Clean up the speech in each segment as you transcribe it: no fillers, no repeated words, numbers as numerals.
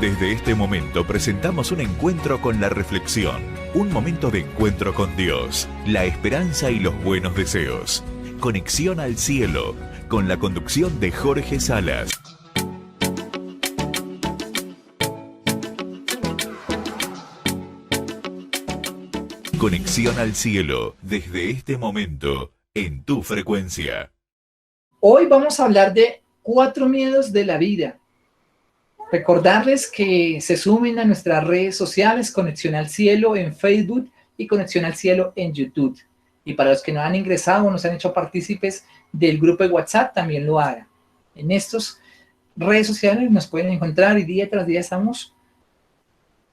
Desde este momento presentamos un encuentro con la reflexión, un momento de encuentro con Dios, la esperanza y los buenos deseos. Conexión al cielo, con la conducción de Jorge Salas. Conexión al cielo, desde este momento, en tu frecuencia. Hoy vamos a hablar de 4 miedos de la vida. Recordarles que se sumen a nuestras redes sociales, Conexión al Cielo en Facebook y Conexión al Cielo en YouTube. Y para los que no han ingresado o no se han hecho partícipes del grupo de WhatsApp, también lo hagan. En estas redes sociales nos pueden encontrar y día tras día estamos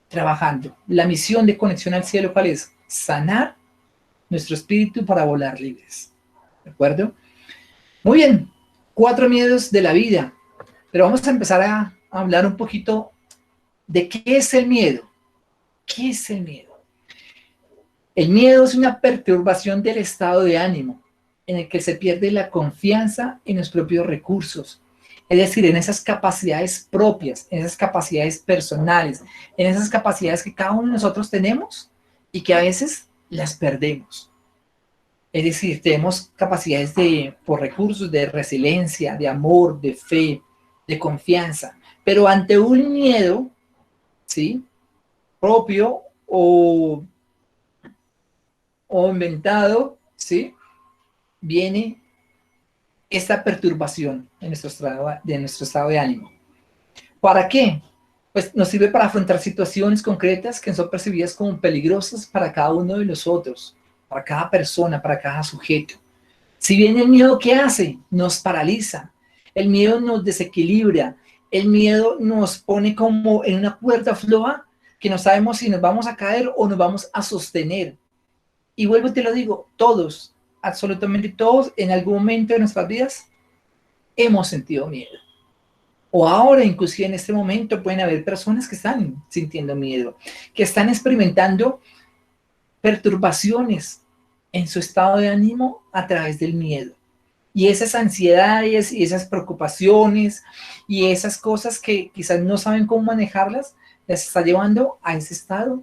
trabajando. La misión de Conexión al Cielo, ¿cuál es? Sanar nuestro espíritu para volar libres. ¿De acuerdo? Muy bien, 4 miedos de la vida. Pero vamos a empezar a hablar un poquito de qué es el miedo. ¿Qué es el miedo? El miedo es una perturbación del estado de ánimo en el que se pierde la confianza en los propios recursos, es decir, en esas capacidades propias, en esas capacidades personales, en esas capacidades que cada uno de nosotros tenemos y que a veces las perdemos. Es decir, tenemos capacidades por recursos de resiliencia, de amor, de fe, de confianza, pero ante un miedo, ¿sí?, propio o inventado, ¿sí?, viene esta perturbación de nuestro estado de ánimo. ¿Para qué? Pues nos sirve para afrontar situaciones concretas que son percibidas como peligrosas para cada uno de nosotros, para cada persona, para cada sujeto. Si bien el miedo, ¿qué hace? Nos paraliza. El miedo nos desequilibra. El miedo nos pone como en una cuerda floja que no sabemos si nos vamos a caer o nos vamos a sostener. Y vuelvo y te lo digo, todos, absolutamente todos, en algún momento de nuestras vidas hemos sentido miedo. O ahora, inclusive en este momento, pueden haber personas que están sintiendo miedo, que están experimentando perturbaciones en su estado de ánimo a través del miedo. Y esas ansiedades y esas preocupaciones y esas cosas que quizás no saben cómo manejarlas, las está llevando a ese estado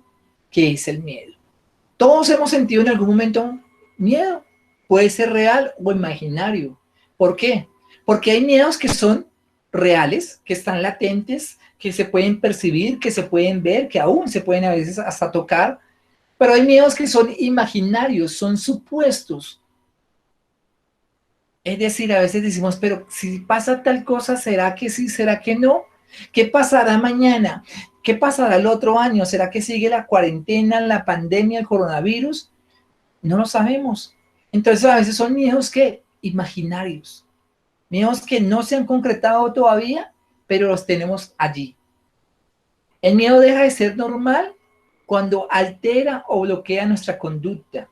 que es el miedo. Todos hemos sentido en algún momento miedo. Puede ser real o imaginario. ¿Por qué? Porque hay miedos que son reales, que están latentes, que se pueden percibir, que se pueden ver, que aún se pueden a veces hasta tocar. Pero hay miedos que son imaginarios, son supuestos. Es decir, a veces decimos, pero si pasa tal cosa, ¿será que sí? ¿Será que no? ¿Qué pasará mañana? ¿Qué pasará el otro año? ¿Será que sigue la cuarentena, la pandemia, el coronavirus? No lo sabemos. Entonces a veces son miedos que imaginarios, miedos que no se han concretado todavía, pero los tenemos allí. El miedo deja de ser normal cuando altera o bloquea nuestra conducta.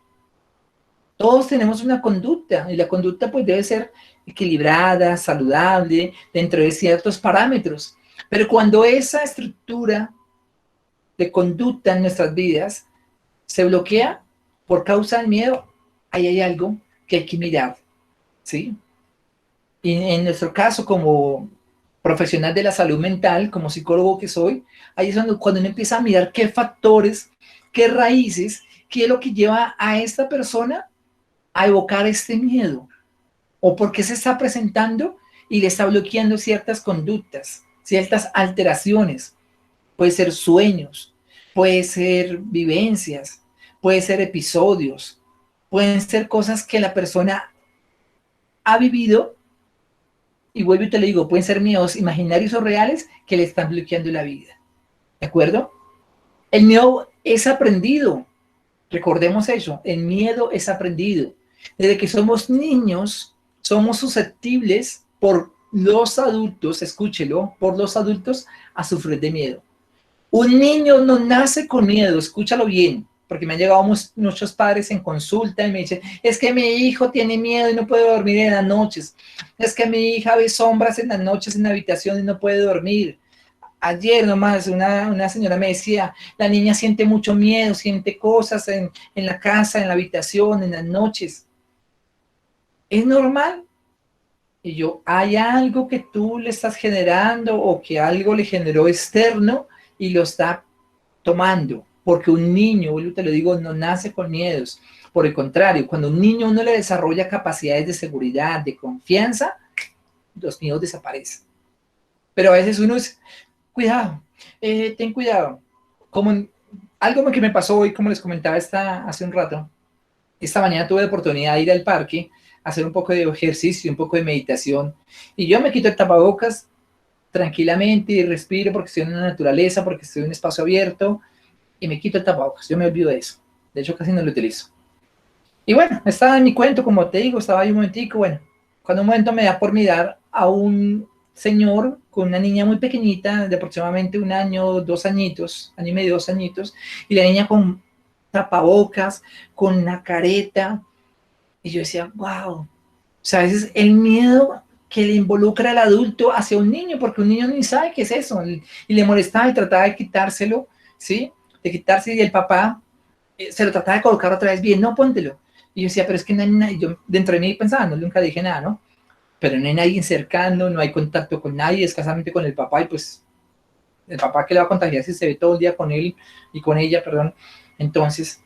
Todos tenemos una conducta y la conducta pues debe ser equilibrada, saludable, dentro de ciertos parámetros. Pero cuando esa estructura de conducta en nuestras vidas se bloquea por causa del miedo, ahí hay algo que hay que mirar, ¿sí? Y en nuestro caso, como profesional de la salud mental, como psicólogo que soy, ahí es cuando uno empieza a mirar qué factores, qué raíces, qué es lo que lleva a esta persona a evocar este miedo, o por qué se está presentando y le está bloqueando ciertas conductas, ciertas alteraciones. Puede ser sueños, puede ser vivencias, puede ser episodios, pueden ser cosas que la persona ha vivido, y vuelvo y te lo digo, pueden ser miedos imaginarios o reales que le están bloqueando la vida. ¿De acuerdo? El miedo es aprendido. Recordemos eso, el miedo es aprendido. Desde que somos niños, somos susceptibles por los adultos, escúchelo, por los adultos a sufrir de miedo. Un niño no nace con miedo, escúchalo bien, porque me han llegado muchos padres en consulta y me dicen, es que mi hijo tiene miedo y no puede dormir en las noches. Es que mi hija ve sombras en las noches en la habitación y no puede dormir. Ayer nomás una señora me decía, la niña siente mucho miedo, siente cosas en la casa, en la habitación, en las noches. ¿Es normal? Y yo, hay algo que tú le estás generando o que algo le generó externo y lo está tomando. Porque un niño, vuelvo y te lo digo, no nace con miedos. Por el contrario, cuando un niño uno le desarrolla capacidades de seguridad, de confianza, los miedos desaparecen. Pero a veces uno es, cuidado, ten cuidado. Como algo que me pasó hoy, como les comentaba hace un rato, esta mañana tuve la oportunidad de ir al parque, hacer un poco de ejercicio, un poco de meditación, y yo me quito el tapabocas tranquilamente y respiro porque estoy en la naturaleza, porque estoy en un espacio abierto, y me quito el tapabocas, yo me olvido de eso. De hecho, casi no lo utilizo. Y bueno, estaba en mi cuento, como te digo, estaba ahí un momentico, bueno, cuando un momento me da por mirar a un señor con una niña muy pequeñita, de aproximadamente un año, 2 añitos, año y medio, 2 añitos, y la niña con tapabocas, con una careta, y yo decía, wow, o sea, a veces el miedo que le involucra al adulto hacia un niño, porque un niño ni sabe qué es eso, y le molestaba y trataba de quitárselo, ¿sí? De quitarse, y el papá se lo trataba de colocar otra vez bien, no, póntelo. Y yo decía, pero es que no hay nadie, yo dentro de mí pensaba, no, nunca dije nada, ¿no? Pero no hay nadie cercano, no hay contacto con nadie, escasamente con el papá, y pues el papá que le va a contagiar si se ve todo el día con él y con ella, perdón. Entonces,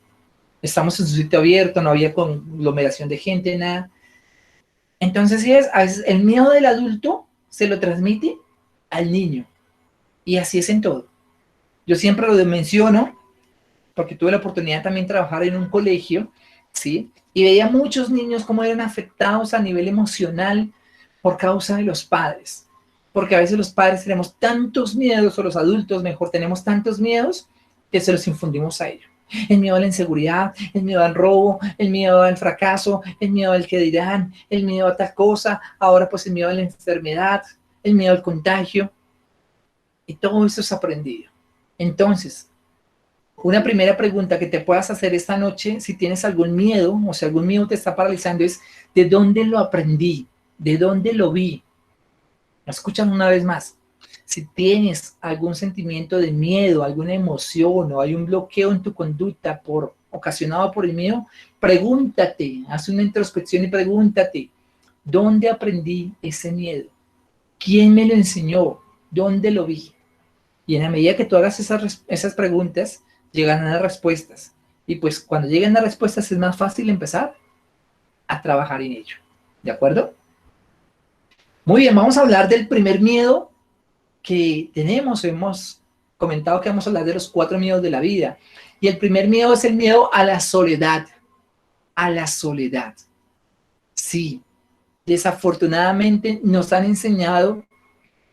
estamos en un sitio abierto, no había conglomeración de gente, nada. Entonces, sí es, a veces el miedo del adulto se lo transmite al niño. Y así es en todo. Yo siempre lo menciono, porque tuve la oportunidad también de trabajar en un colegio, ¿sí? Y veía muchos niños cómo eran afectados a nivel emocional por causa de los padres. Porque a veces los padres tenemos tantos miedos, o los adultos mejor tenemos tantos miedos, que se los infundimos a ellos. El miedo a la inseguridad, el miedo al robo, el miedo al fracaso, el miedo al que dirán, el miedo a tal cosa, ahora pues el miedo a la enfermedad, el miedo al contagio. Y todo eso es aprendido. Entonces, una primera pregunta que te puedas hacer esta noche, si tienes algún miedo o si algún miedo te está paralizando, es ¿de dónde lo aprendí? ¿De dónde lo vi? Escuchan una vez más. Si tienes algún sentimiento de miedo, alguna emoción o hay un bloqueo en tu conducta ocasionado por el miedo, pregúntate, haz una introspección y pregúntate, ¿dónde aprendí ese miedo? ¿Quién me lo enseñó? ¿Dónde lo vi? Y en la medida que tú hagas esas preguntas, llegan a las respuestas. Y pues cuando lleguen las respuestas es más fácil empezar a trabajar en ello. ¿De acuerdo? Muy bien, vamos a hablar del primer miedo que tenemos. Hemos comentado que vamos a hablar de los 4 miedos de la vida. Y el primer miedo es el miedo a la soledad. A la soledad. Sí, desafortunadamente nos han enseñado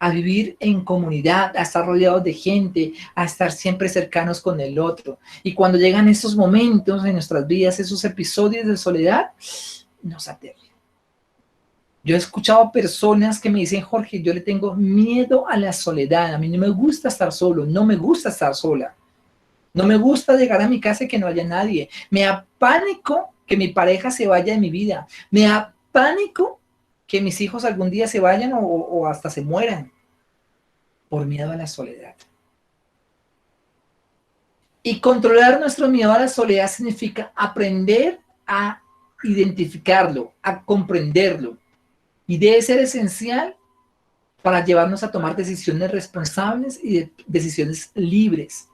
a vivir en comunidad, a estar rodeados de gente, a estar siempre cercanos con el otro. Y cuando llegan esos momentos en nuestras vidas, esos episodios de soledad, nos aterran. Yo he escuchado personas que me dicen, Jorge, yo le tengo miedo a la soledad, a mí no me gusta estar solo, no me gusta estar sola, no me gusta llegar a mi casa y que no haya nadie, me da pánico que mi pareja se vaya de mi vida, me da pánico que mis hijos algún día se vayan o hasta se mueran por miedo a la soledad. Y controlar nuestro miedo a la soledad significa aprender a identificarlo, a comprenderlo. Y debe ser esencial para llevarnos a tomar decisiones responsables y decisiones libres.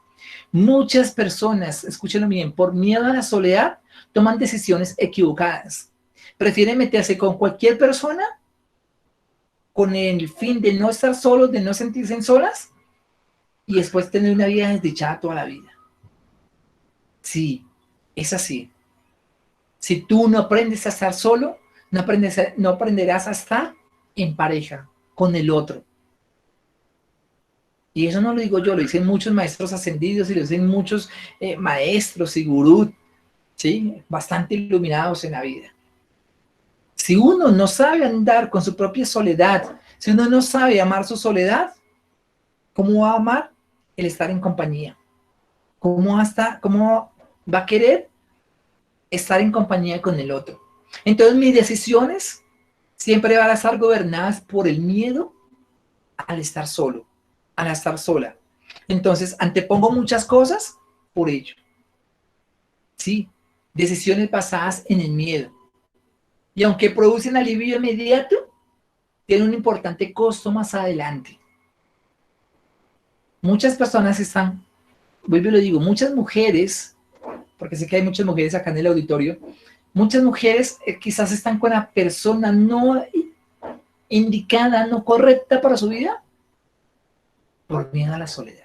Muchas personas, escúchenlo bien, por miedo a la soledad, toman decisiones equivocadas. Prefieren meterse con cualquier persona con el fin de no estar solos, de no sentirse solas, y después tener una vida desdichada toda la vida. Sí, es así. Si tú no aprendes a estar solo, no aprenderás a estar en pareja con el otro. Y eso no lo digo yo, lo dicen muchos maestros ascendidos y lo dicen muchos maestros y gurús, ¿sí? Bastante iluminados en la vida. Si uno no sabe andar con su propia soledad, si uno no sabe amar su soledad, ¿cómo va a amar el estar en compañía? ¿Cómo va a querer estar en compañía con el otro? Entonces mis decisiones siempre van a estar gobernadas por el miedo al estar solo, al estar sola. Entonces antepongo muchas cosas por ello. Sí, decisiones basadas en el miedo. Y aunque producen alivio inmediato, tiene un importante costo más adelante. Muchas personas están, vuelvo y lo digo, muchas mujeres, porque sé que hay muchas mujeres acá en el auditorio, muchas mujeres quizás están con la persona no indicada, no correcta para su vida, por miedo a la soledad.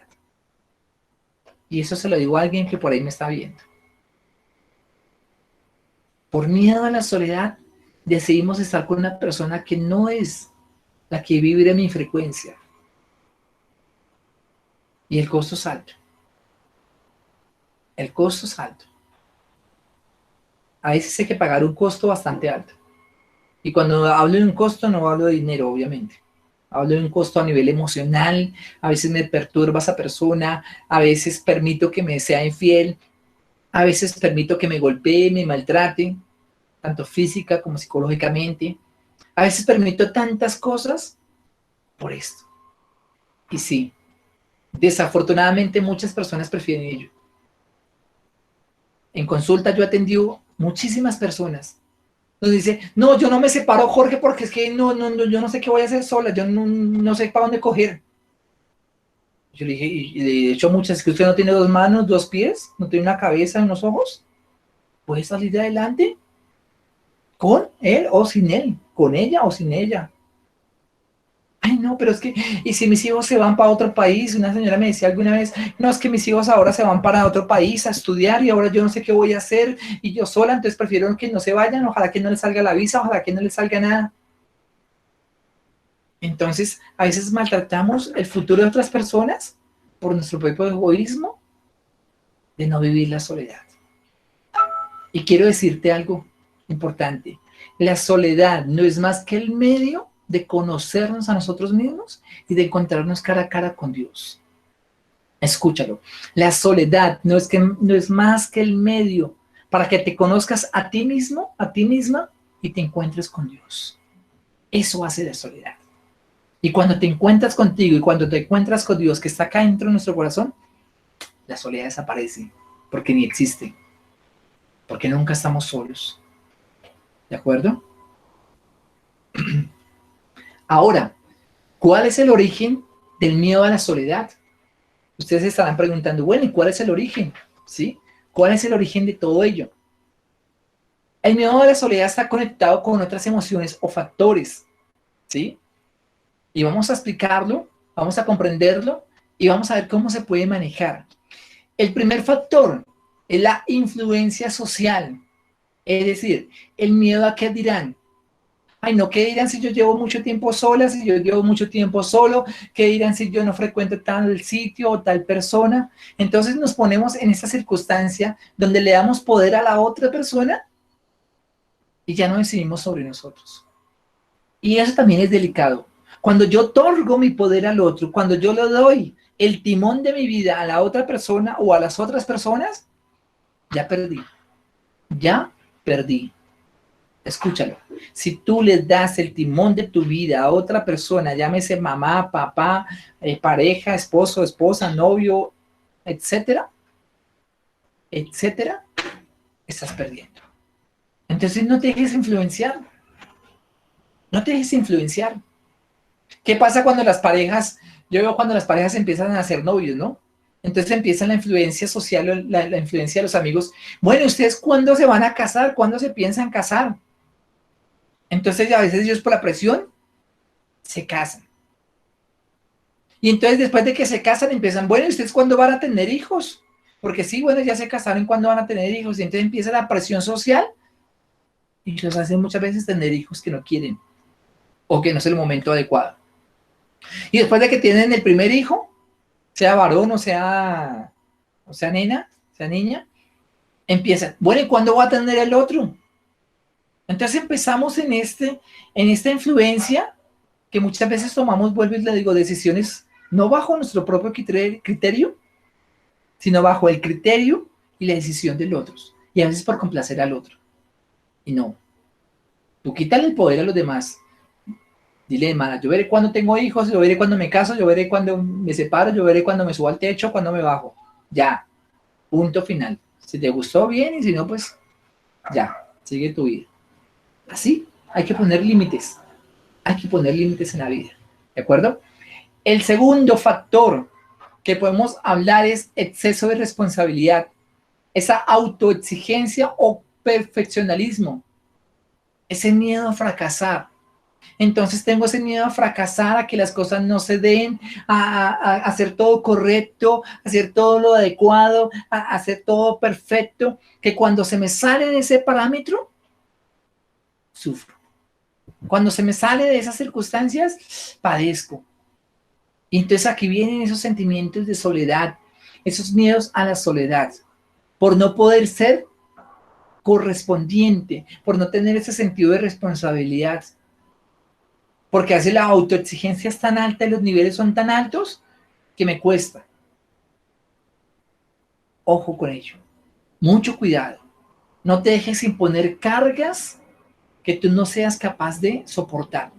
Y eso se lo digo a alguien que por ahí me está viendo. Por miedo a la soledad, decidimos estar con una persona que no es la que vibre mi frecuencia. Y el costo es alto. El costo es alto. A veces hay que pagar un costo bastante alto. Y cuando hablo de un costo, no hablo de dinero, obviamente. Hablo de un costo a nivel emocional. A veces me perturba esa persona. A veces permito que me sea infiel. A veces permito que me golpee, me maltrate, tanto física como psicológicamente. A veces permito tantas cosas por esto. Y sí, desafortunadamente muchas personas prefieren ello. En consulta yo he atendido muchísimas personas. Nos dice, no, yo no me separo, Jorge, porque es que no, yo no sé qué voy a hacer sola, yo no sé para dónde coger. Yo le dije, y de hecho muchas, que usted no tiene 2 manos, 2 pies, no tiene una cabeza, unos ojos, ¿puede salir de adelante? ¿Con él o sin él? ¿Con ella o sin ella? Ay, no, pero es que, ¿y si mis hijos se van para otro país? Una señora me decía alguna vez, no, es que mis hijos ahora se van para otro país a estudiar y ahora yo no sé qué voy a hacer y yo sola, entonces prefiero que no se vayan, ojalá que no les salga la visa, ojalá que no les salga nada. Entonces, a veces maltratamos el futuro de otras personas por nuestro propio egoísmo de no vivir la soledad. Y quiero decirte algo importante. La soledad no es más que el medio de conocernos a nosotros mismos y de encontrarnos cara a cara con Dios. Escúchalo. La soledad no es más que el medio para que te conozcas a ti mismo, a ti misma y te encuentres con Dios. Eso hace la soledad. Y cuando te encuentras contigo y cuando te encuentras con Dios que está acá dentro de nuestro corazón, la soledad desaparece porque ni existe. Porque nunca estamos solos. ¿De acuerdo? Ahora, ¿cuál es el origen del miedo a la soledad? Ustedes estarán preguntando, bueno, ¿y cuál es el origen? ¿Sí? ¿Cuál es el origen de todo ello? El miedo a la soledad está conectado con otras emociones o factores, ¿sí? Y vamos a explicarlo, vamos a comprenderlo y vamos a ver cómo se puede manejar. El primer factor es la influencia social, es decir, el miedo a qué dirán. Ay, no, ¿qué dirán si yo llevo mucho tiempo sola, si yo llevo mucho tiempo solo? ¿Qué dirán si yo no frecuento tal sitio o tal persona? Entonces nos ponemos en esa circunstancia donde le damos poder a la otra persona y ya no decidimos sobre nosotros. Y eso también es delicado. Cuando yo otorgo mi poder al otro, cuando yo le doy el timón de mi vida a la otra persona o a las otras personas, ya perdí. Ya perdí. Escúchalo. Si tú le das el timón de tu vida a otra persona, llámese mamá, papá, pareja, esposo, esposa, novio, etcétera, etcétera, estás perdiendo. Entonces no te dejes influenciar. No te dejes influenciar. ¿Qué pasa cuando las parejas, yo veo cuando las parejas empiezan a ser novios, ¿no? Entonces empieza la influencia social, la influencia de los amigos. Bueno, ¿ustedes cuándo se van a casar? ¿Cuándo se piensan casar? Entonces a veces ellos por la presión se casan. Y entonces después de que se casan empiezan, bueno, ¿y ustedes cuándo van a tener hijos? Porque sí, bueno, ya se casaron, ¿cuándo van a tener hijos? Y entonces empieza la presión social y los hace muchas veces tener hijos que no quieren o que no es el momento adecuado. Y después de que tienen el primer hijo, sea varón o sea nena, sea niña, empiezan, bueno, ¿y cuándo va a tener el otro? Entonces empezamos en esta influencia que muchas veces tomamos, vuelvo y le digo, decisiones no bajo nuestro propio criterio, sino bajo el criterio y la decisión del otro. Y a veces por complacer al otro. Y no. Tú quítale el poder a los demás. Dile, hermana, yo veré cuando tengo hijos, yo veré cuando me caso, yo veré cuando me separo, yo veré cuando me subo al techo, cuando me bajo. Ya. Punto final. Si te gustó, bien, y si no, pues ya. Sigue tu vida. Así. Hay que poner límites. Hay que poner límites en la vida, ¿de acuerdo? El segundo factor que podemos hablar es exceso de responsabilidad, esa autoexigencia o perfeccionalismo, ese miedo a fracasar. Entonces tengo ese miedo a fracasar, a que las cosas no se den, a hacer todo correcto, a hacer todo lo adecuado, a hacer todo perfecto, que cuando se me sale de ese parámetro, sufro. Cuando se me sale de esas circunstancias, padezco. Y entonces aquí vienen esos sentimientos de soledad, esos miedos a la soledad, por no poder ser correspondiente, por no tener ese sentido de responsabilidad. Porque hace la autoexigencia es tan alta y los niveles son tan altos que me cuesta. Ojo con ello. Mucho cuidado. No te dejes imponer cargas que tú no seas capaz de soportar.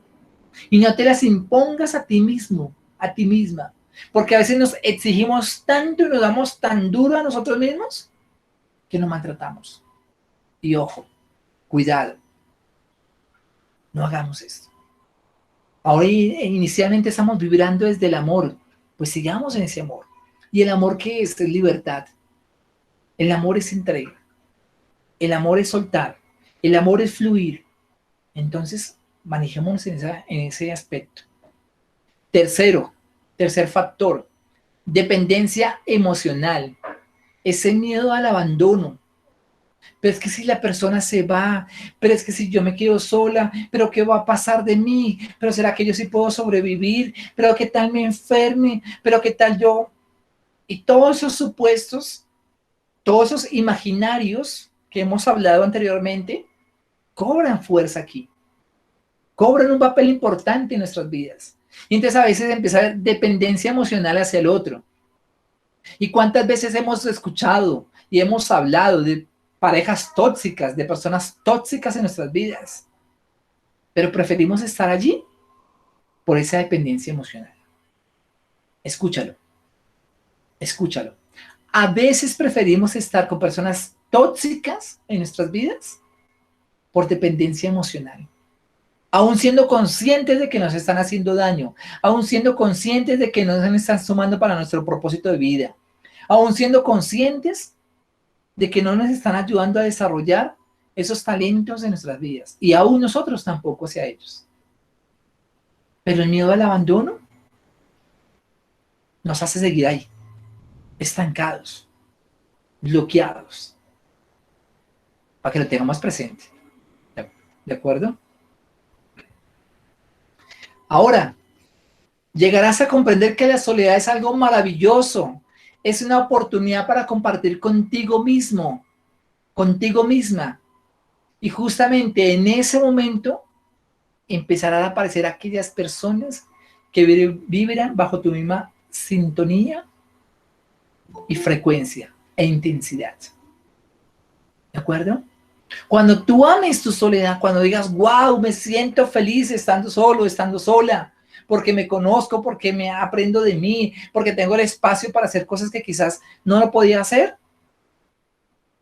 Y no te las impongas a ti mismo, a ti misma. Porque a veces nos exigimos tanto y nos damos tan duro a nosotros mismos que nos maltratamos. Y ojo, cuidado. No hagamos esto. Ahora inicialmente estamos vibrando desde el amor, pues sigamos en ese amor. ¿Y el amor qué es? Es libertad. El amor es entrega. El amor es soltar. El amor es fluir. Entonces, manejémonos en ese aspecto. Tercer factor, dependencia emocional. Ese miedo al abandono. Pero es que si la persona se va, pero es que si yo me quedo sola, pero ¿qué va a pasar de mí? Pero ¿será que yo sí puedo sobrevivir? Pero ¿qué tal me enferme? Pero ¿qué tal yo? Y todos esos supuestos, todos esos imaginarios que hemos hablado anteriormente, cobran fuerza aquí, cobran un papel importante en nuestras vidas. Y entonces a veces empieza a haber dependencia emocional hacia el otro. ¿Y cuántas veces hemos escuchado y hemos hablado de parejas tóxicas, de personas tóxicas en nuestras vidas? Pero preferimos estar allí por esa dependencia emocional. Escúchalo, escúchalo. A veces preferimos estar con personas tóxicas en nuestras vidas por dependencia emocional. Aún siendo conscientes de que nos están haciendo daño, aún siendo conscientes de que no nos están sumando para nuestro propósito de vida, aún siendo conscientes de que no nos están ayudando a desarrollar esos talentos de nuestras vidas, y aún nosotros tampoco hacia ellos. Pero el miedo al abandono nos hace seguir ahí, estancados, bloqueados, para que lo tengamos presente. ¿De acuerdo? Ahora, llegarás a comprender que la soledad es algo maravilloso, es una oportunidad para compartir contigo mismo, contigo misma. Y justamente en ese momento empezarán a aparecer aquellas personas que vibran bajo tu misma sintonía y frecuencia e intensidad. ¿De acuerdo? Cuando tú ames tu soledad, cuando digas, wow, me siento feliz estando solo, estando sola, porque me conozco, porque me aprendo de mí, porque tengo el espacio para hacer cosas que quizás no lo podía hacer,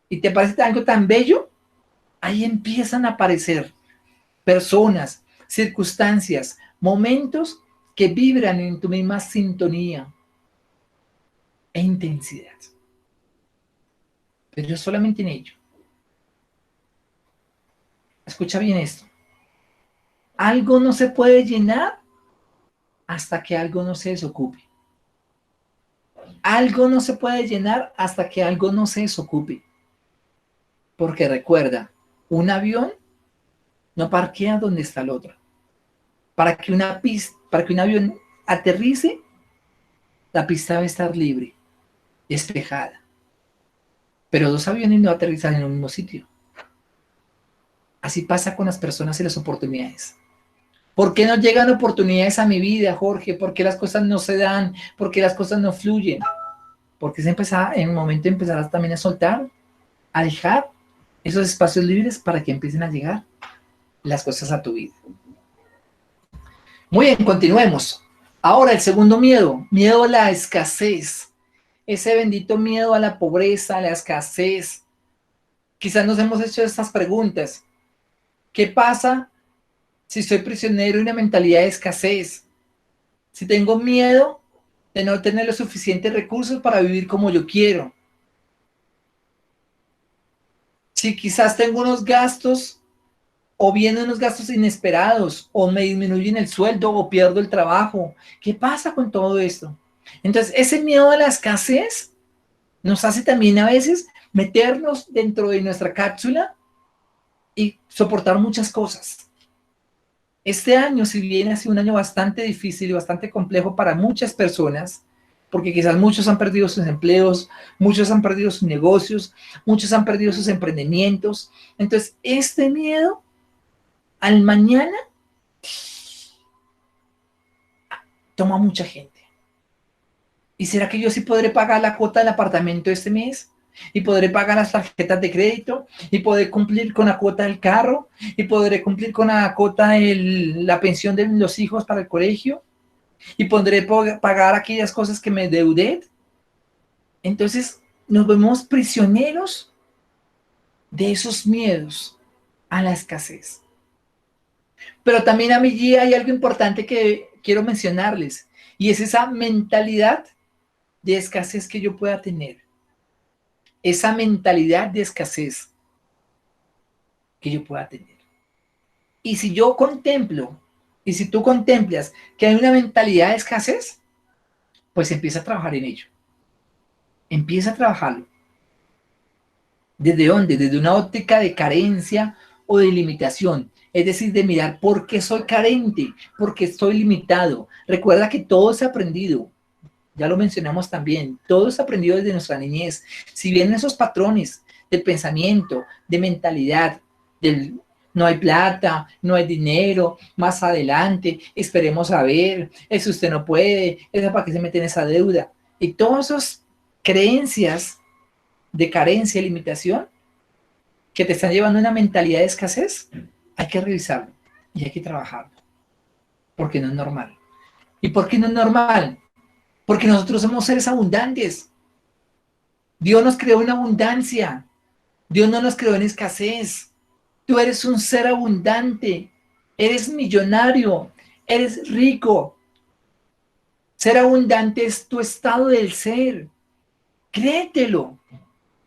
y te parece algo tan bello, ahí empiezan a aparecer personas, circunstancias, momentos que vibran en tu misma sintonía e intensidad. Pero solamente en ello. Escucha bien esto. Algo no se puede llenar hasta que algo no se desocupe. Algo no se puede llenar hasta que algo no se desocupe. Porque recuerda, un avión no parquea donde está el otro. Para que un avión aterrice, la pista debe estar libre, despejada. Pero dos aviones no aterrizan en el mismo sitio. Así pasa con las personas y las oportunidades. ¿Por qué no llegan oportunidades a mi vida, Jorge? ¿Por qué las cosas no se dan? ¿Por qué las cosas no fluyen? Porque en el momento empezarás también a soltar, a dejar esos espacios libres para que empiecen a llegar las cosas a tu vida. Muy bien, continuemos. Ahora el segundo miedo, miedo a la escasez. Ese bendito miedo a la pobreza, a la escasez. Quizás nos hemos hecho estas preguntas. ¿Qué pasa si soy prisionero de una mentalidad de escasez, si tengo miedo de no tener los suficientes recursos para vivir como yo quiero, si quizás tengo unos gastos o vienen unos gastos inesperados, o me disminuyen el sueldo, o pierdo el trabajo. ¿Qué pasa con todo esto? Entonces, ese miedo a la escasez nos hace también a veces meternos dentro de nuestra cápsula y soportar muchas cosas. Este año, si bien ha sido un año bastante difícil y bastante complejo para muchas personas, porque quizás muchos han perdido sus empleos, muchos han perdido sus negocios, muchos han perdido sus emprendimientos. Entonces, este miedo al mañana toma mucha gente. ¿Y será que yo sí podré pagar la cuota del apartamento este mes? ¿Y podré pagar las tarjetas de crédito? ¿Y podré cumplir con la cuota del carro? ¿Y podré cumplir con la cuota de la pensión de los hijos para el colegio? ¿Y podré pagar aquellas cosas que me deudé? Entonces nos vemos prisioneros de esos miedos a la escasez. Pero también a mi guía hay algo importante que quiero mencionarles, y es esa mentalidad de escasez que yo pueda tener. Esa mentalidad de escasez que yo pueda tener. Y si yo contemplo, y si tú contemplas que hay una mentalidad de escasez, pues empieza a trabajar en ello. Empieza a trabajarlo. ¿Desde dónde? Desde una óptica de carencia o de limitación. Es decir, de mirar por qué soy carente, por qué estoy limitado. Recuerda que todo es aprendido. Ya lo mencionamos también. Todo es aprendido desde nuestra niñez. Si bien esos patrones del pensamiento, de mentalidad, del no hay plata, no hay dinero, más adelante, esperemos a ver, eso usted no puede, eso para qué se mete en esa deuda. Y todas esas creencias de carencia y limitación que te están llevando a una mentalidad de escasez, hay que revisarlo y hay que trabajarlo, porque no es normal. ¿Y por qué no es normal? Porque nosotros somos seres abundantes. Dios nos creó en abundancia. Dios no nos creó en escasez. Tú eres un ser abundante. Eres millonario. Eres rico. Ser abundante es tu estado del ser. Créetelo.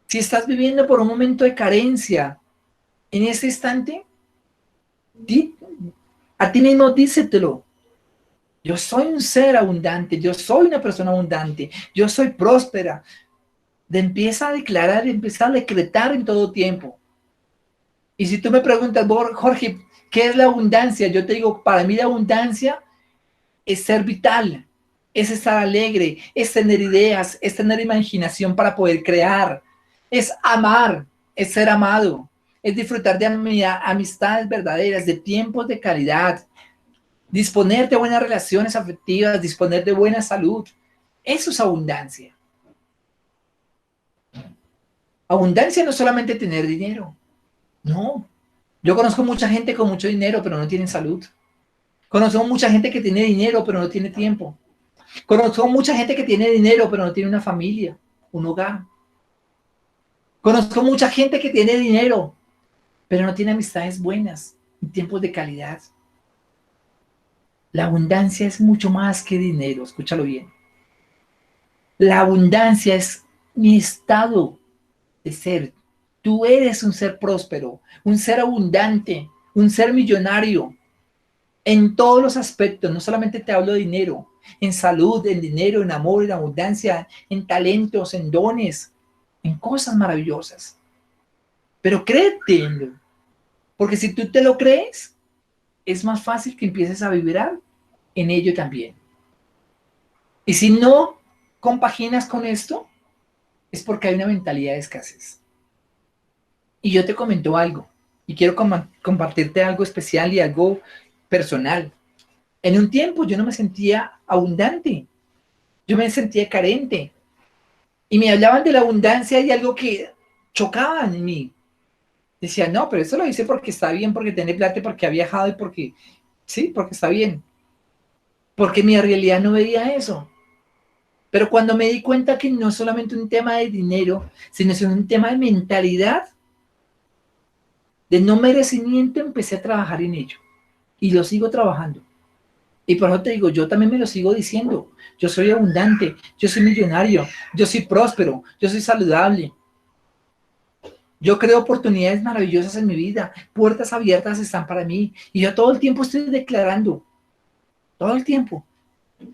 Si estás viviendo por un momento de carencia, en ese instante, a ti mismo dísetelo. Yo soy un ser abundante, yo soy una persona abundante, yo soy próspera. Empieza a declarar, empieza a decretar en todo tiempo. Y si tú me preguntas, Jorge, ¿qué es la abundancia? Yo te digo, para mí la abundancia es ser vital, es estar alegre, es tener ideas, es tener imaginación para poder crear, es amar, es ser amado, es disfrutar de amistades verdaderas, de tiempos de calidad, disponer de buenas relaciones afectivas, disponer de buena salud. Eso es abundancia. Abundancia no es solamente tener dinero. No. Yo conozco mucha gente con mucho dinero, pero no tienen salud. Conozco mucha gente que tiene dinero, pero no tiene tiempo. Conozco mucha gente que tiene dinero, pero no tiene una familia, un hogar. Conozco mucha gente que tiene dinero, pero no tiene amistades buenas, tiempos de calidad. La abundancia es mucho más que dinero, escúchalo bien. La abundancia es mi estado de ser. Tú eres un ser próspero, un ser abundante, un ser millonario. En todos los aspectos, no solamente te hablo de dinero, en salud, en dinero, en amor, en abundancia, en talentos, en dones, en cosas maravillosas. Pero créetelo, porque si tú te lo crees, es más fácil que empieces a vibrar en ello también. Y si no compaginas con esto, es porque hay una mentalidad de escasez. Y yo te comento algo, y quiero compartirte algo especial y algo personal. En un tiempo yo no me sentía abundante, yo me sentía carente. Y me hablaban de la abundancia y algo que chocaba en mí. Decía, no, pero eso lo hice porque está bien, porque tiene plata, porque ha viajado y porque, sí, porque está bien. Porque mi realidad no veía eso. Pero cuando me di cuenta que no es solamente un tema de dinero, sino es un tema de mentalidad, de no merecimiento, empecé a trabajar en ello. y lo sigo trabajando. Y por eso te digo, yo también me lo sigo diciendo. Yo soy abundante, yo soy millonario, yo soy próspero, yo soy saludable. Yo creo oportunidades maravillosas en mi vida, puertas abiertas están para mí. Y yo todo el tiempo estoy declarando, todo el tiempo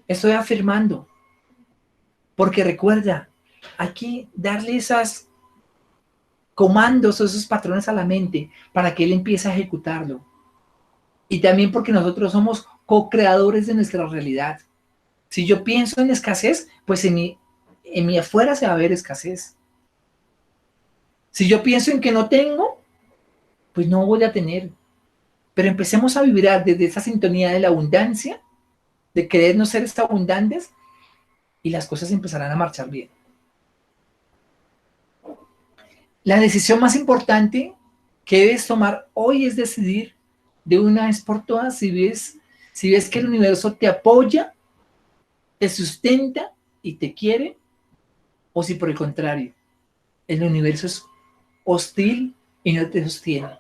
estoy afirmando. Porque recuerda, hay que darle esos comandos o esos patrones a la mente para que él empiece a ejecutarlo. Y también porque nosotros somos co-creadores de nuestra realidad. Si yo pienso en escasez, pues en mi afuera se va a ver escasez. Si yo pienso en que no tengo, pues no voy a tener. Pero empecemos a vibrar desde esa sintonía de la abundancia, de querernos ser abundantes, y las cosas empezarán a marchar bien. La decisión más importante que debes tomar hoy es decidir de una vez por todas si ves que el universo te apoya, te sustenta y te quiere, o si por el contrario, el universo es hostil y no te sostiene.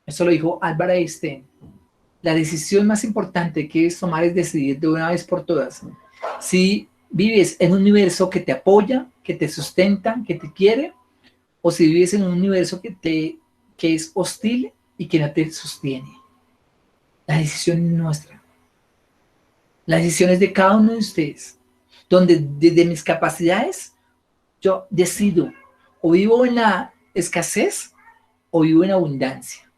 Eso lo dijo Albert Einstein. La decisión más importante que debes tomar es decidir de una vez por todas si vives en un universo que te apoya, que te sustenta, que te quiere, o si vives en un universo que es hostil y que no te sostiene. La decisión es nuestra. La decisión es de cada uno de ustedes, donde desde mis capacidades yo decido o vivo en la escasez o vivo en abundancia.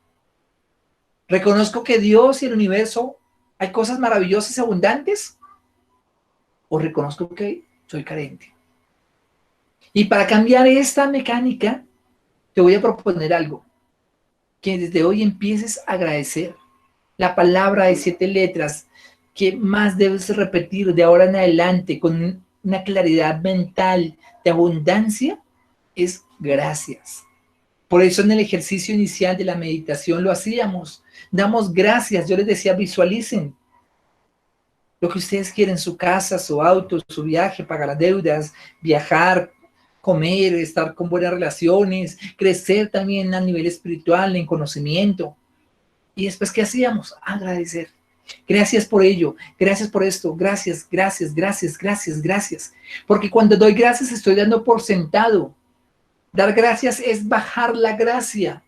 Reconozco que Dios y el universo hay cosas maravillosas y abundantes, o reconozco que soy carente. Y para cambiar esta mecánica, te voy a proponer algo, que desde hoy empieces a agradecer. La palabra de 7 letras que más debes repetir de ahora en adelante con una claridad mental de abundancia es gracias. Por eso en el ejercicio inicial de la meditación lo hacíamos. Damos gracias. Yo les decía, visualicen lo que ustedes quieren, su casa, su auto, su viaje, pagar las deudas, viajar, comer, estar con buenas relaciones, crecer también a nivel espiritual, en conocimiento. Y después, ¿qué hacíamos? Agradecer. Gracias por ello, gracias por esto, gracias, gracias, gracias, gracias, gracias. Porque cuando doy gracias estoy dando por sentado. Dar gracias es bajar la gracia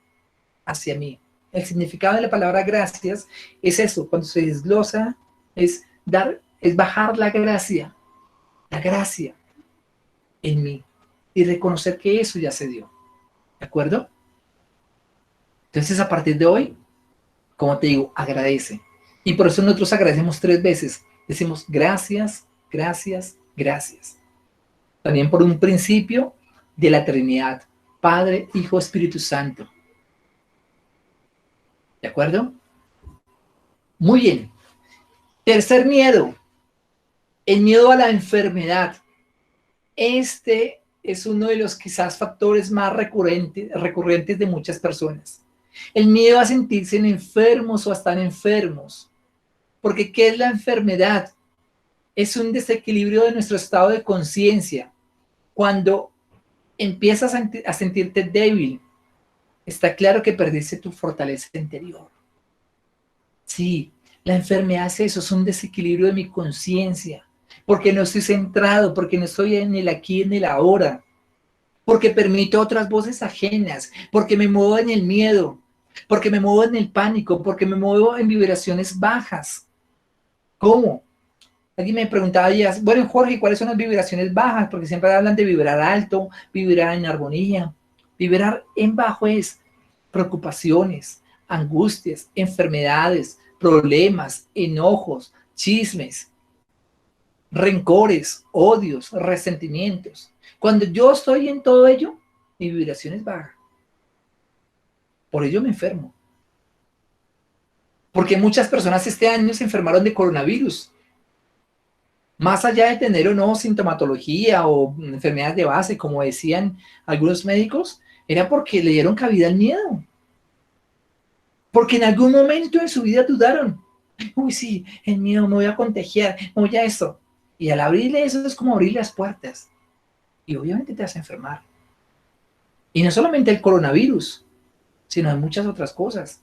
hacia mí. El significado de la palabra gracias es eso, cuando se desglosa, es bajar la gracia en mí y reconocer que eso ya se dio. ¿De acuerdo? Entonces, a partir de hoy, como te digo, agradece. Y por eso nosotros agradecemos 3 veces. Decimos gracias, gracias, gracias. También por un principio de la Trinidad, Padre, Hijo, Espíritu Santo. ¿De acuerdo? Muy bien. Tercer miedo, el miedo a la enfermedad. Este es uno de los quizás factores más recurrentes de muchas personas. El miedo a sentirse enfermos o a estar enfermos. Porque ¿qué es la enfermedad? Es un desequilibrio de nuestro estado de conciencia. Cuando empiezas a sentirte débil, está claro que perdiste tu fortaleza interior. Sí, la enfermedad es eso, es un desequilibrio de mi conciencia. Porque no estoy centrado, porque no estoy en el aquí, en el ahora. Porque permito otras voces ajenas, porque me muevo en el miedo, porque me muevo en el pánico, porque me muevo en vibraciones bajas. ¿Cómo? Alguien me preguntaba ayer, bueno, Jorge, ¿cuáles son las vibraciones bajas? Porque siempre hablan de vibrar alto, vibrar en armonía. Vibrar en bajo es preocupaciones, angustias, enfermedades, problemas, enojos, chismes, rencores, odios, resentimientos. Cuando yo estoy en todo ello, mi vibración es baja. Por ello me enfermo. Porque muchas personas este año se enfermaron de coronavirus. Más allá de tener o no sintomatología o enfermedades de base, como decían algunos médicos, era porque le dieron cabida al miedo. Porque en algún momento en su vida dudaron. Uy, sí, el miedo, me voy a contagiar, me voy a esto. Y al abrirle eso es como abrir las puertas. Y obviamente te vas a enfermar. Y no solamente el coronavirus, sino de muchas otras cosas.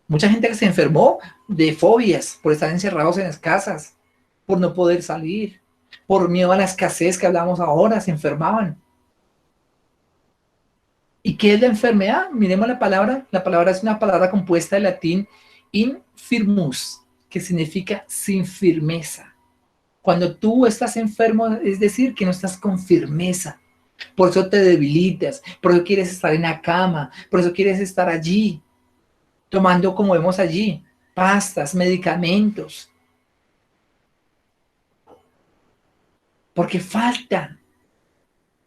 Mucha gente que se enfermó de fobias por estar encerrados en las casas, por no poder salir, por miedo a la escasez que hablamos ahora, se enfermaban. ¿Y qué es la enfermedad? Miremos la palabra. La palabra es una palabra compuesta del latín infirmus, que significa sin firmeza. Cuando tú estás enfermo, es decir, que no estás con firmeza. Por eso te debilitas, por eso quieres estar en la cama, por eso quieres estar allí, tomando, como vemos allí, pastas, medicamentos. Porque falta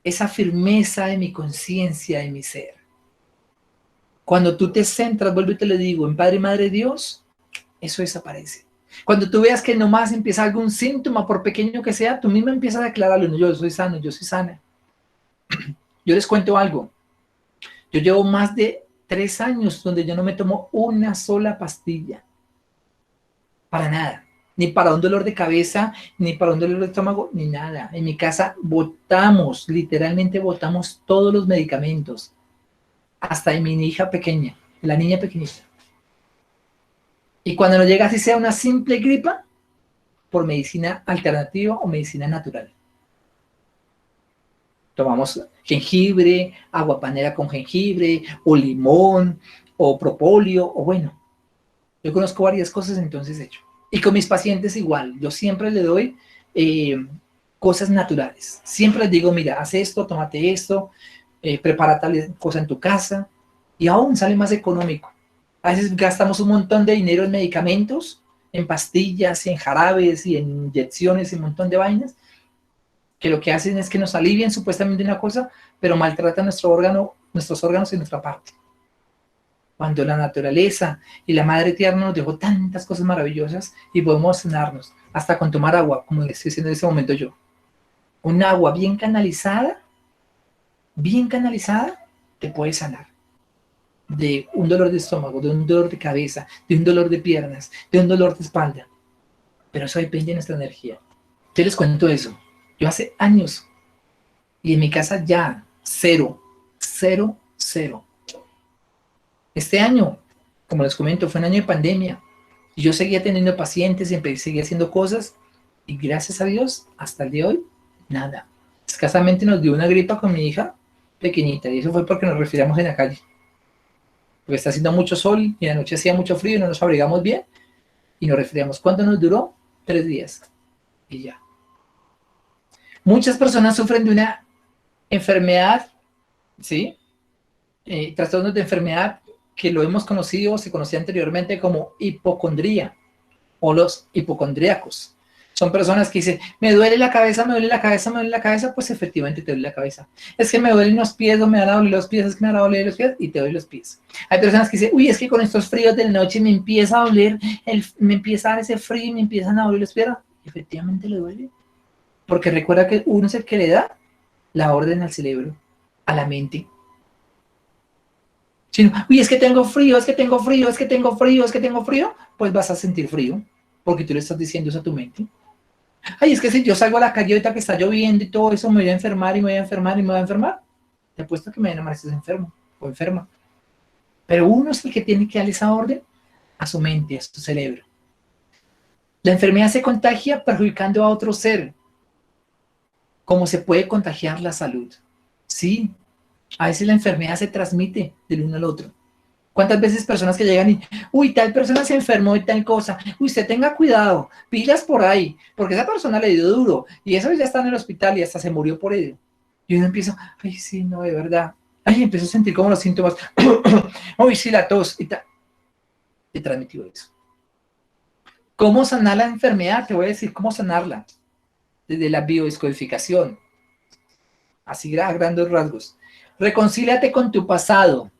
esa firmeza de mi conciencia, de mi ser. Cuando tú te centras, vuelvo y te lo digo, en Padre y Madre Dios, eso desaparece. Cuando tú veas que nomás empieza algún síntoma, por pequeño que sea, tú mismo empiezas a declararlo, no, yo soy sano, yo soy sana. Yo les cuento algo. Yo llevo más de 3 años donde yo no me tomo una sola pastilla. Para nada. Ni para un dolor de cabeza, ni para un dolor de estómago, ni nada. En mi casa botamos, literalmente botamos todos los medicamentos. Hasta de mi hija pequeña, la niña pequeñita. Y cuando nos llega así sea una simple gripa, por medicina alternativa o medicina natural. Tomamos jengibre, agua panela con jengibre, o limón, o propóleo, o bueno. Yo conozco varias cosas, entonces he hecho. Y con mis pacientes igual. Yo siempre le doy cosas naturales. Siempre les digo, mira, haz esto, tómate esto, prepara tal cosa en tu casa. Y aún sale más económico. A veces gastamos un montón de dinero en medicamentos, en pastillas, y en jarabes, y en inyecciones, y un montón de vainas, que lo que hacen es que nos alivian supuestamente una cosa, pero maltratan nuestro órgano, nuestros órganos y nuestra parte. Cuando la naturaleza y la Madre Tierra nos dejó tantas cosas maravillosas y podemos sanarnos, hasta con tomar agua, como estoy haciendo en ese momento yo. Un agua bien canalizada, te puede sanar. De un dolor de estómago, de un dolor de cabeza, de un dolor de piernas, de un dolor de espalda. Pero eso depende de nuestra energía. Yo les cuento eso. Yo hace años, y en mi casa ya, cero. Este año, como les comento, fue un año de pandemia. Y yo seguía teniendo pacientes, siempre seguía haciendo cosas. Y gracias a Dios, hasta el día de hoy, nada. Escasamente nos dio una gripa con mi hija pequeñita. Y eso fue porque nos resfriamos en la calle. Porque está haciendo mucho sol y en la noche hacía mucho frío y no nos abrigamos bien. Y nos resfriamos. ¿Cuánto nos duró? 3 días. Y ya. Muchas personas sufren de una enfermedad, ¿sí? Trastornos de enfermedad que lo hemos conocido, se conocía anteriormente como hipocondría o los hipocondríacos. Son personas que dicen, me duele la cabeza, me duele la cabeza, me duele la cabeza, pues efectivamente te duele la cabeza. Es que me duelen los pies, o me van a doler los pies, es que me van a doler los pies y te duelen los pies. Hay personas que dicen, uy, es que con estos fríos de la noche me empieza a doler, me empieza a dar ese frío y me empiezan a doler los pies. Efectivamente le duele. Porque recuerda que uno es el que le da la orden al cerebro, a la mente. Si no, uy, es que tengo frío, es que tengo frío, es que tengo frío, es que tengo frío, pues vas a sentir frío, porque tú le estás diciendo eso a tu mente. Ay, es que si yo salgo a la calle ahorita que está lloviendo y todo eso, me voy a enfermar y me voy a enfermar y me voy a enfermar. Te apuesto que me van a amanecer enfermo o enferma. Pero uno es el que tiene que darle esa orden a su mente, a su cerebro. La enfermedad se contagia perjudicando a otro ser. ¿Cómo se puede contagiar la salud? Sí, a veces la enfermedad se transmite del uno al otro. ¿Cuántas veces personas que llegan y, uy, tal persona se enfermó de tal cosa, uy, usted tenga cuidado, pilas por ahí, porque esa persona le dio duro, y eso ya está en el hospital y hasta se murió por ello? Y uno empieza, ay, sí, no, de verdad. Ay, empiezo a sentir como los síntomas, uy, sí, la tos, y tal. Te transmitió eso. ¿Cómo sanar la enfermedad? Te voy a decir cómo sanarla. Desde la biodescodificación. Así a grandes rasgos. Reconcíliate con tu pasado.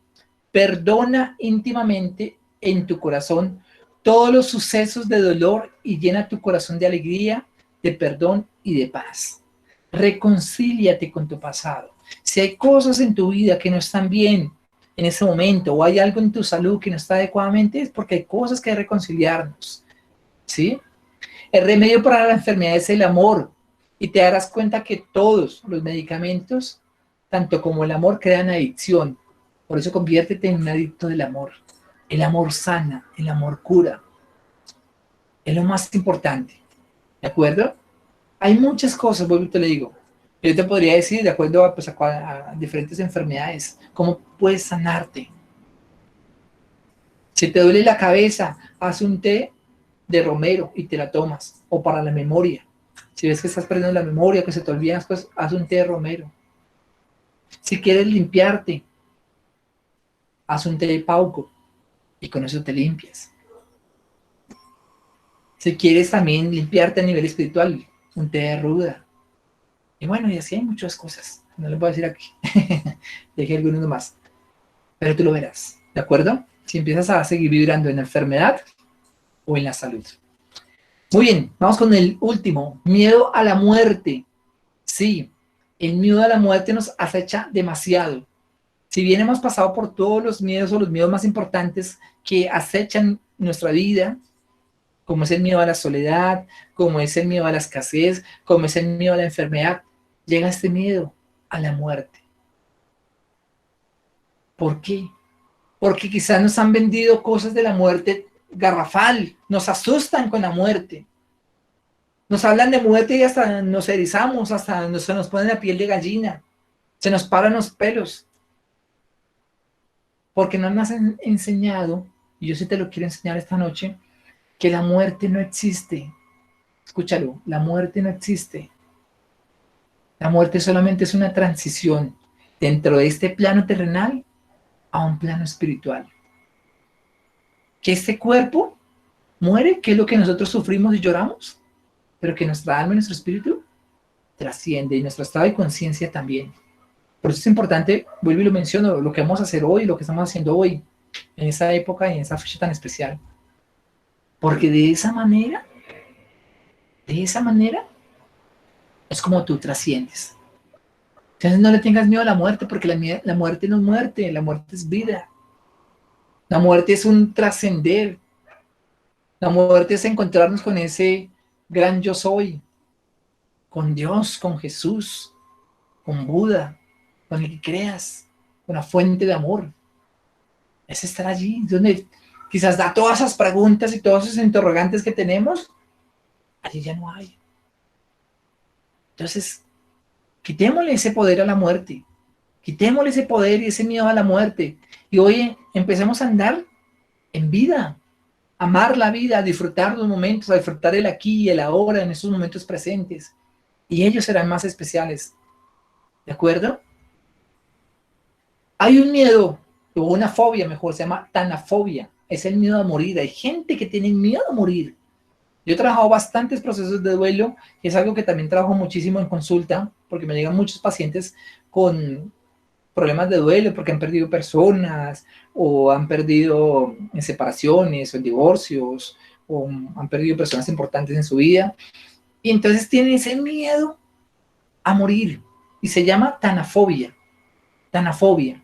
Perdona íntimamente en tu corazón todos los sucesos de dolor y llena tu corazón de alegría, de perdón y de paz. Reconcíliate con tu pasado. Si hay cosas en tu vida que no están bien en ese momento o hay algo en tu salud que no está adecuadamente, es porque hay cosas que hay que reconciliarnos. ¿Sí? El remedio para la enfermedad es el amor. Y te darás cuenta que todos los medicamentos, tanto como el amor, crean adicción. Por eso conviértete en un adicto del amor. El amor sana, el amor cura, es lo más importante, ¿de acuerdo? Hay muchas cosas, vuelvo y te lo digo. Yo te podría decir, de acuerdo a, pues, a diferentes enfermedades, cómo puedes sanarte. Si te duele la cabeza, haz un té de romero y te la tomas. O para la memoria. Si ves que estás perdiendo la memoria, que se te olvidan las cosas, haz un té de romero. Si quieres limpiarte, haz un té de pauco y con eso te limpias. Si quieres también limpiarte a nivel espiritual, un té de ruda. Y bueno, y así hay muchas cosas. No les voy a decir aquí. Dejé algunos más. Pero tú lo verás, ¿de acuerdo? Si empiezas a seguir vibrando en la enfermedad o en la salud. Muy bien, vamos con el último. Miedo a la muerte. Sí, el miedo a la muerte nos acecha demasiado. Si bien hemos pasado por todos los miedos o los miedos más importantes que acechan nuestra vida, como es el miedo a la soledad, como es el miedo a la escasez, como es el miedo a la enfermedad, llega este miedo a la muerte. ¿Por qué? Porque quizás nos han vendido cosas de la muerte garrafal, nos asustan con la muerte. Nos hablan de muerte y hasta nos erizamos, hasta se nos pone la piel de gallina, se nos paran los pelos. Porque no nos han enseñado, y yo sí te lo quiero enseñar esta noche, que la muerte no existe. Escúchalo, la muerte no existe. La muerte solamente es una transición dentro de este plano terrenal a un plano espiritual. Que este cuerpo muere, que es lo que nosotros sufrimos y lloramos, pero que nuestra alma y nuestro espíritu trasciende y nuestro estado de conciencia también. Por eso es importante, vuelvo y lo menciono, lo que vamos a hacer hoy, lo que estamos haciendo hoy, en esa época y en esa fecha tan especial. Porque de esa manera, es como tú trasciendes. Entonces no le tengas miedo a la muerte, porque la muerte no es muerte, la muerte es vida. La muerte es un trascender. La muerte es encontrarnos con ese gran yo soy, con Dios, con Jesús, con Buda, con el que creas, con la fuente de amor. Es estar allí, donde quizás da todas esas preguntas y todos esos interrogantes que tenemos, allí ya no hay. Entonces, quitémosle ese poder a la muerte, quitémosle ese poder y ese miedo a la muerte. Y hoy empecemos a andar en vida, a amar la vida, a disfrutar los momentos, a disfrutar el aquí y el ahora en esos momentos presentes. Y ellos serán más especiales. ¿De acuerdo? Hay un miedo, o una fobia mejor, se llama tanafobia. Es el miedo a morir. Hay gente que tiene miedo a morir. Yo he trabajado bastantes procesos de duelo, y es algo que también trabajo muchísimo en consulta, porque me llegan muchos pacientes con problemas de duelo, porque han perdido personas, o han perdido en separaciones, o en divorcios, o han perdido personas importantes en su vida, y entonces tienen ese miedo a morir, y se llama tanafobia. Tanafobia.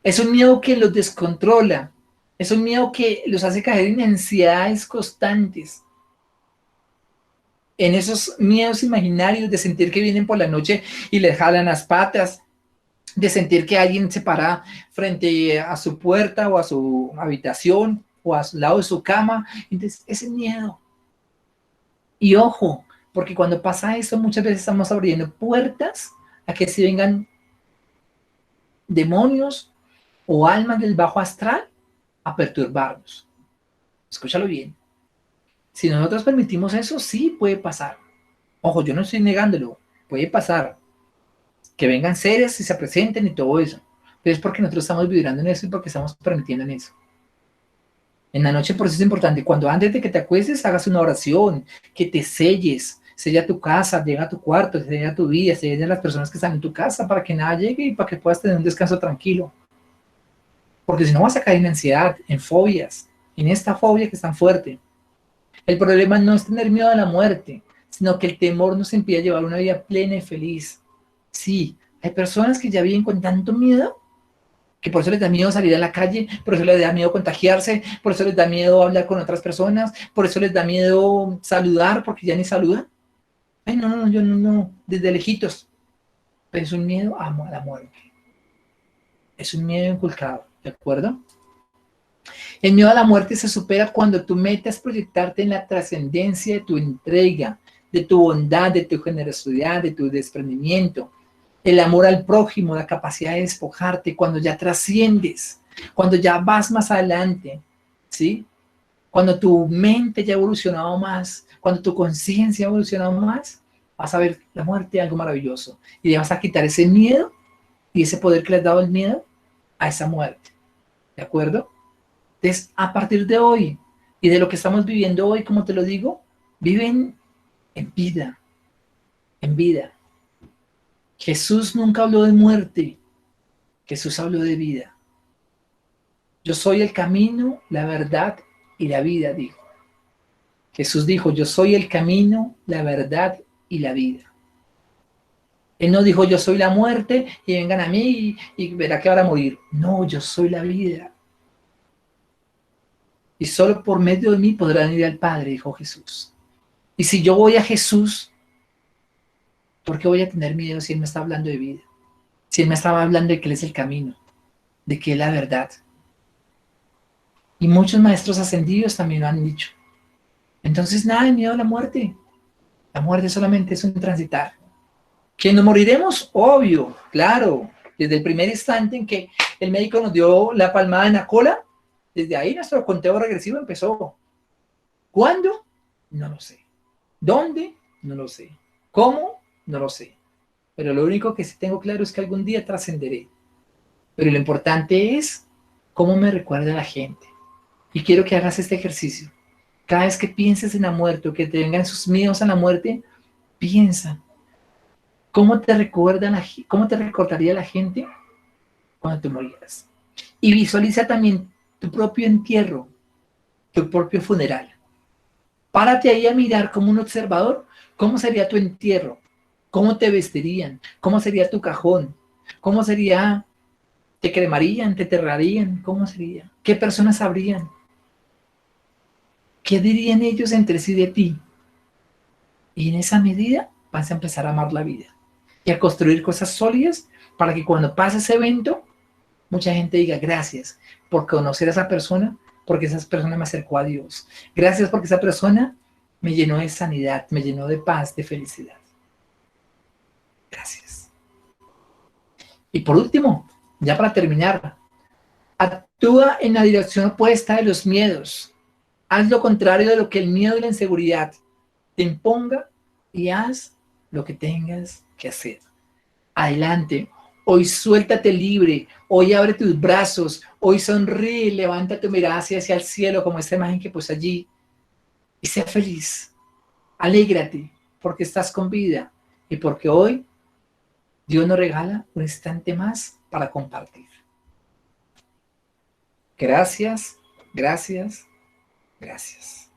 Es un miedo que los descontrola, es un miedo que los hace caer en ansiedades constantes, en esos miedos imaginarios de sentir que vienen por la noche y les jalan las patas, de sentir que alguien se para frente a su puerta o a su habitación o al lado de su cama. Entonces, ese miedo. Y ojo, porque cuando pasa esto muchas veces estamos abriendo puertas a que se vengan demonios o almas del bajo astral a perturbarnos. Escúchalo bien. Si nosotros permitimos eso, sí puede pasar. Ojo, yo no estoy negándolo. Puede pasar. Que vengan seres y se presenten y todo eso. Pero es porque nosotros estamos vibrando en eso y porque estamos permitiendo en eso. En la noche por eso es importante. Cuando antes de que te acuestes hagas una oración, que te selles. Sella tu casa, llega a tu cuarto, sella tu vida, sella a las personas que están en tu casa para que nada llegue y para que puedas tener un descanso tranquilo. Porque si no vas a caer en ansiedad, en fobias, en esta fobia que es tan fuerte. El problema no es tener miedo a la muerte, sino que el temor nos impide llevar una vida plena y feliz. Sí, hay personas que ya viven con tanto miedo, que por eso les da miedo salir a la calle, por eso les da miedo contagiarse, por eso les da miedo hablar con otras personas, por eso les da miedo saludar, porque ya ni saludan. Ay, no, yo no, desde lejitos. Pero es un miedo a la muerte. Es un miedo inculcado, ¿de acuerdo? El miedo a la muerte se supera cuando tu meta es proyectarte en la trascendencia de tu entrega, de tu bondad, de tu generosidad, de tu desprendimiento, el amor al prójimo, la capacidad de despojarte, cuando ya trasciendes, cuando ya vas más adelante, ¿sí? Cuando tu mente ya ha evolucionado más, cuando tu conciencia ha evolucionado más, vas a ver la muerte algo maravilloso y le vas a quitar ese miedo y ese poder que le has dado el miedo a esa muerte, ¿de acuerdo? Entonces, a partir de hoy y de lo que estamos viviendo hoy, como te lo digo, viven en vida, en vida. Jesús nunca habló de muerte, Jesús habló de vida. Yo soy el camino, la verdad y la vida, dijo. Jesús dijo, yo soy el camino, la verdad y la vida. Él no dijo, yo soy la muerte y vengan a mí y verá que van a morir. No, yo soy la vida. Y solo por medio de mí podrán ir al Padre, dijo Jesús. Y si yo voy a Jesús, ¿por qué voy a tener miedo si Él me está hablando de vida? Si Él me estaba hablando de que Él es el camino, de que Él es la verdad. Y muchos maestros ascendidos también lo han dicho. Entonces, nada de miedo a la muerte. La muerte solamente es un transitar. ¿Que nos moriremos? Obvio, claro. Desde el primer instante en que el médico nos dio la palmada en la cola, desde ahí nuestro conteo regresivo empezó. ¿Cuándo? No lo sé. ¿Dónde? No lo sé. ¿Cómo? No lo sé. Pero lo único que sí tengo claro es que algún día trascenderé. Pero lo importante es cómo me recuerda la gente. Y quiero que hagas este ejercicio. Cada vez que pienses en la muerte o que te vengan sus miedos a la muerte, piensa, ¿cómo te recordaría la gente cuando te murieras? Y visualiza también tu propio entierro, tu propio funeral. Párate ahí a mirar como un observador cómo sería tu entierro, cómo te vestirían, cómo sería tu cajón, cómo sería, te cremarían, te enterrarían, cómo sería, qué personas habrían, qué dirían ellos entre sí de ti. Y en esa medida vas a empezar a amar la vida y a construir cosas sólidas para que cuando pase ese evento, mucha gente diga gracias por conocer a esa persona, porque esa persona me acercó a Dios. Gracias porque esa persona me llenó de sanidad, me llenó de paz, de felicidad. Gracias. Y por último, ya para terminar, actúa en la dirección opuesta de los miedos. Haz lo contrario de lo que el miedo y la inseguridad te imponga y haz lo que tengas que hacer. Adelante. Hoy suéltate libre. Hoy abre tus brazos. Hoy sonríe. Levanta tu mirada hacia el cielo como esta imagen que puse allí. Y sé feliz. Alégrate porque estás con vida y porque hoy Dios nos regala un instante más para compartir. Gracias, gracias, gracias.